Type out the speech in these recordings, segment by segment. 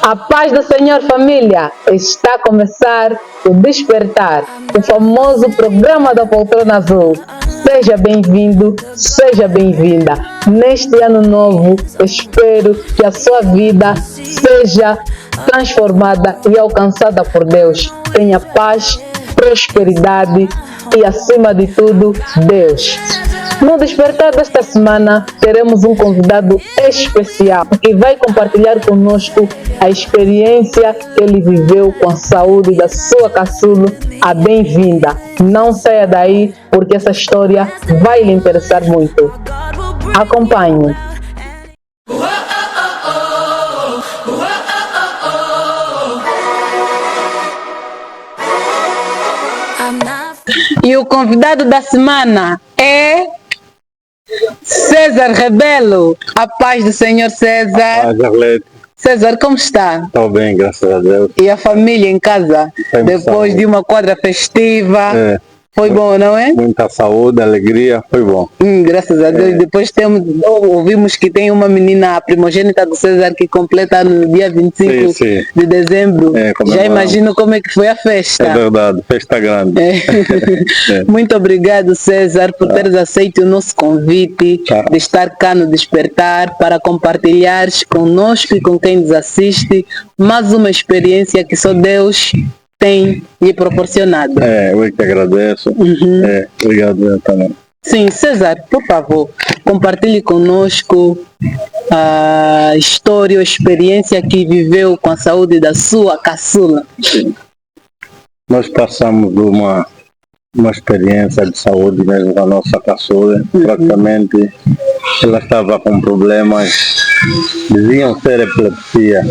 A paz do Senhor, família, está a começar o Despertar, o famoso programa da Poltrona Azul. Seja bem-vindo, seja bem-vinda. Neste ano novo, espero que a sua vida seja transformada e alcançada por Deus. Tenha paz, prosperidade e, acima de tudo, Deus. No Despertar desta semana, teremos um convidado especial que vai compartilhar conosco a experiência que ele viveu com a saúde da sua caçula, a bem-vinda. Não saia daí, porque essa história vai lhe interessar muito. Acompanhe. E o convidado da semana é César Rebelo. A paz do Senhor, César. Paz, Arlete. César, como está? Estou bem, graças a Deus. E a família em casa? Depois de uma quadra festiva, foi bom, não é? Muita saúde, alegria, foi bom. Graças a Deus. Depois ouvimos que tem uma menina, a primogênita do César, que completa no dia 25 de dezembro. Já imagino como é que foi a festa. É verdade, festa grande. Muito obrigado, César, por teres aceito o nosso convite de estar cá no Despertar para compartilhares conosco e com quem nos assiste mais uma experiência que só Deus tem lhe proporcionado. Eu que agradeço. Obrigado também. Sim, César, por favor, compartilhe conosco a história, a experiência que viveu com a saúde da sua caçula. Nós passamos de uma experiência de saúde mesmo com a nossa caçula. Praticamente ela estava com problemas, diziam ser epilepsia.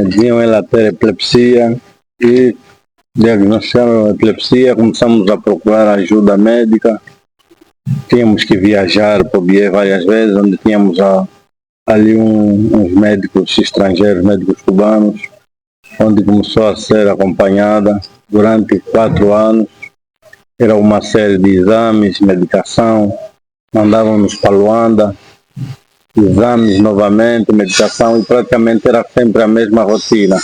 Diziam ela ter epilepsia e diagnosticaram a epilepsia, começamos a procurar ajuda médica. Tínhamos que viajar para o BIE várias vezes, onde tínhamos ali uns médicos estrangeiros, médicos cubanos, onde começou a ser acompanhada durante 4 anos. Era uma série de exames, medicação, mandavam-nos para Luanda, exames novamente, medicação, e praticamente era sempre a mesma rotina.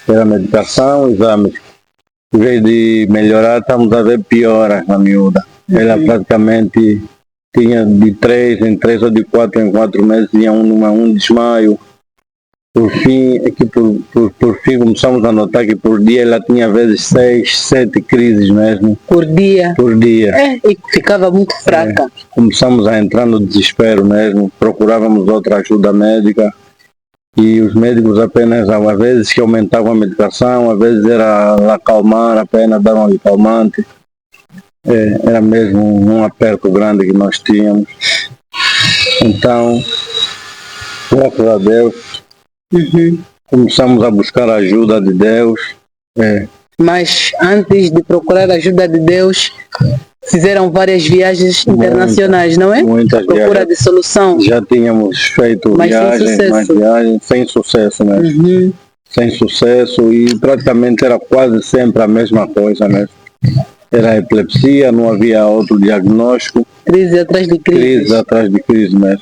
Era medicação, exames. Em vez de melhorar, estamos a ver pioras na miúda. Ela praticamente tinha de 3 em 3 ou de 4 em 4 meses, tinha um desmaio. Por fim, por fim começamos a notar que por dia ela tinha às vezes 6, 7 crises mesmo. Por dia? Por dia. E ficava muito fraca. Começamos a entrar no desespero mesmo, procurávamos outra ajuda médica e os médicos apenas, às vezes que aumentavam a medicação, às vezes era acalmar, apenas davam calmante. Era mesmo um aperto grande que nós tínhamos. Então, graças a Deus, começamos a buscar a ajuda de Deus. Mas antes de procurar a ajuda de Deus, fizeram várias viagens internacionais, não é? Muitas procura viagens. De solução. Já tínhamos feito viagens sem sucesso mesmo. Sem sucesso, e praticamente era quase sempre a mesma coisa mesmo. Era epilepsia, não havia outro diagnóstico. Crise atrás de crise. Crise atrás de crise mesmo.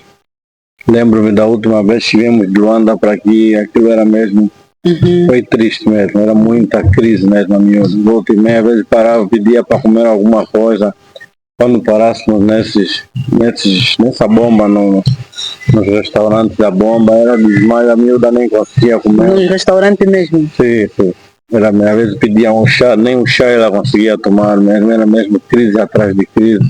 Lembro-me da última vez que viemos de Luanda para aqui, aquilo era mesmo, foi triste mesmo, era muita crise mesmo a minha. Volta e meia, às vezes parava, pedia para comer alguma coisa. Quando parássemos nessa bomba, nos restaurantes da bomba, era desmaio, a miúda nem conseguia comer. No restaurante mesmo? Sim. Era, às vezes pedia um chá, nem um chá ela conseguia tomar mesmo, era mesmo crise atrás de crise.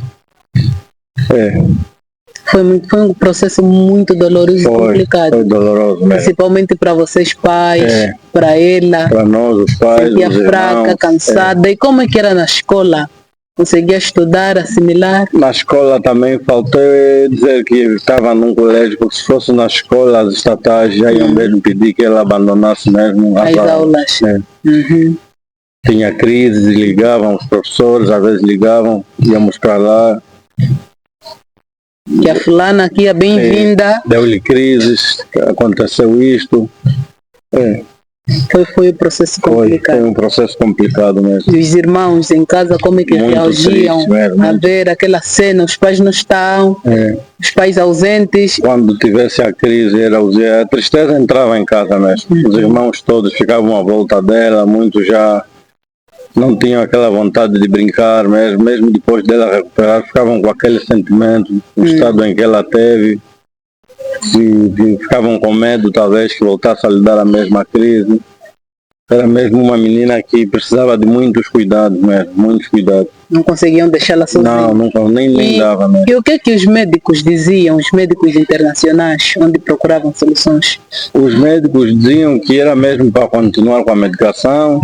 Foi um processo muito doloroso e complicado. Foi doloroso mesmo. Principalmente para vocês pais, para ela. Para nós, os pais, sentia os fraca, irmãos, cansada. E como é que era na escola? Conseguia estudar, assimilar? Na escola também faltou dizer que estava num colégio, porque se fosse na escola, as estatais já iam mesmo pedir que ela abandonasse mesmo as aulas. Tinha crises, ligavam os professores, às vezes ligavam, íamos para lá. Que a fulana aqui é bem-vinda. Deu-lhe crises, aconteceu isto. Foi um processo Foi complicado. um processo complicado mesmo. E os irmãos em casa, como é que Muito reagiam triste mesmo, a muito. ver aquela cena? Os pais não estão, os pais ausentes. Quando tivesse a crise, a tristeza entrava em casa mesmo. Os irmãos todos ficavam à volta dela, muitos já não tinham aquela vontade de brincar mesmo, mesmo depois dela recuperar, ficavam com aquele sentimento, o estado em que ela teve, e ficavam com medo talvez que voltasse a lhe dar a mesma crise. Era mesmo uma menina que precisava de muitos cuidados mesmo, muitos cuidados. Não conseguiam deixá-la sozinha. Não, nem dava mesmo. E o que os médicos diziam, os médicos internacionais, onde procuravam soluções? Os médicos diziam que era mesmo para continuar com a medicação.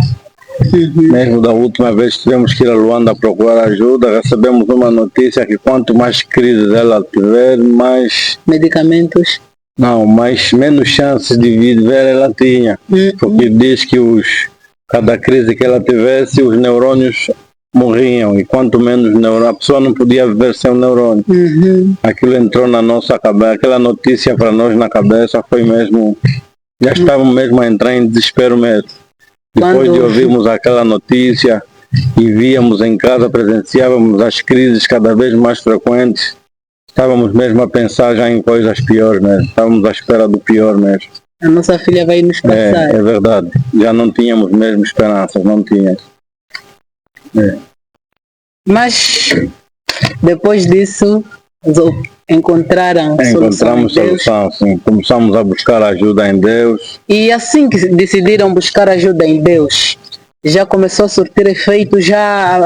Mesmo da última vez que tivemos que ir a Luanda procurar ajuda, recebemos uma notícia que quanto mais crises ela tiver, mais medicamentos? Não, mas menos chances de viver ela tinha. Porque diz que cada crise que ela tivesse, os neurônios morriam. E quanto menos neurônios, a pessoa não podia viver sem o neurônio. Aquilo entrou na nossa cabeça, aquela notícia para nós na cabeça foi mesmo, já estávamos mesmo a entrar em desespero mesmo. Depois de ouvirmos aquela notícia e víamos em casa, presenciávamos as crises cada vez mais frequentes, estávamos mesmo a pensar já em coisas piores mesmo, estávamos à espera do pior mesmo. A nossa filha vai nos passar. É verdade, já não tínhamos mesmo esperanças, não tínhamos. Mas depois disso encontramos solução, sim. Começamos a buscar ajuda em Deus. E assim que decidiram buscar ajuda em Deus, já começou a surtir efeito,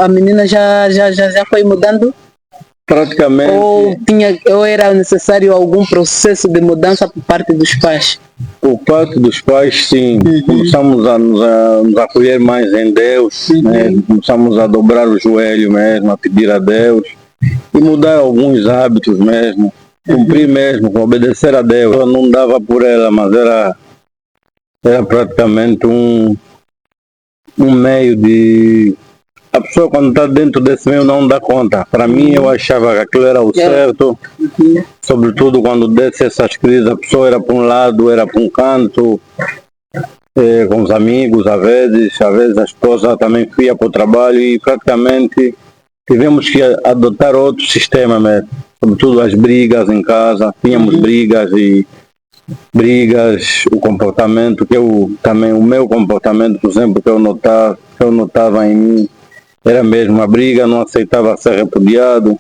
a menina já foi mudando? Praticamente. Ou era necessário algum processo de mudança por parte dos pais? Por parte dos pais, sim. Começamos a nos acolher mais em Deus, né? Começamos a dobrar o joelho mesmo, a pedir a Deus e mudar alguns hábitos mesmo, cumprir mesmo, obedecer a Deus. Eu não dava por ela, mas era praticamente um meio de... A pessoa quando está dentro desse meio não dá conta. Para mim eu achava que aquilo era o certo, sobretudo quando desse essas crises, a pessoa era para um lado, era para um canto, com os amigos, às vezes a esposa também ia para o trabalho e praticamente tivemos que adotar outro sistema mesmo, sobretudo as brigas em casa, tínhamos brigas, o comportamento também o meu comportamento, por exemplo, que eu notava em mim, era mesmo a briga, não aceitava ser repudiado,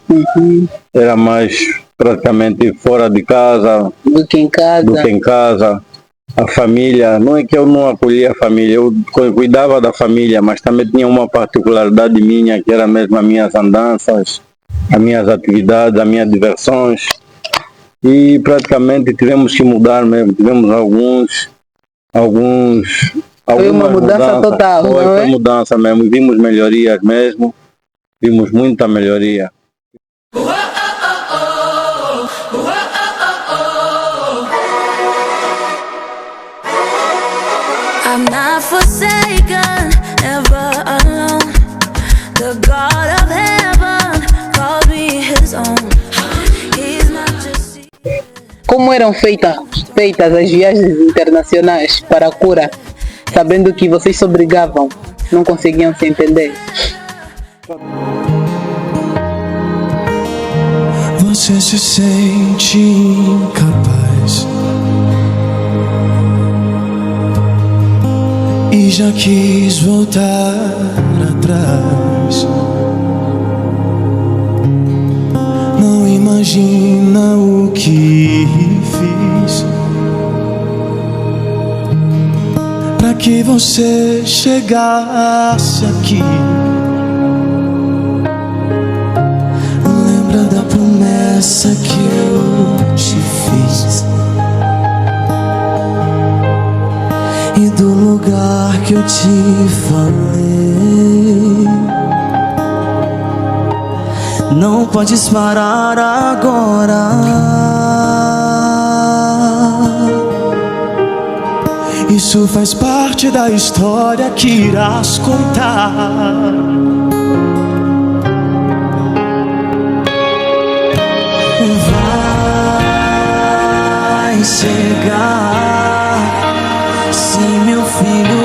era mais praticamente fora de casa do que em casa. A família, não é que eu não acolhia a família, eu cuidava da família, mas também tinha uma particularidade minha, que era mesmo as minhas andanças, as minhas atividades, as minhas diversões. E praticamente tivemos que mudar mesmo, tivemos foi uma mudança total, não é? Foi mudança mesmo, vimos melhorias mesmo, vimos muita melhoria. I'm not forsaken, never alone. The God of heaven called me his own. He's not just... Como eram feitas as viagens internacionais para a cura, sabendo que vocês se obrigavam, não conseguiam se entender? Você se sente incapaz e já quis voltar atrás. Não imagina o que fiz para que você chegasse aqui. Lembra da promessa que eu te fiz e do lugar que eu te falei. Não podes parar agora. Isso faz parte da história que irás contar. Vai chegar, sim, meu filho. comigo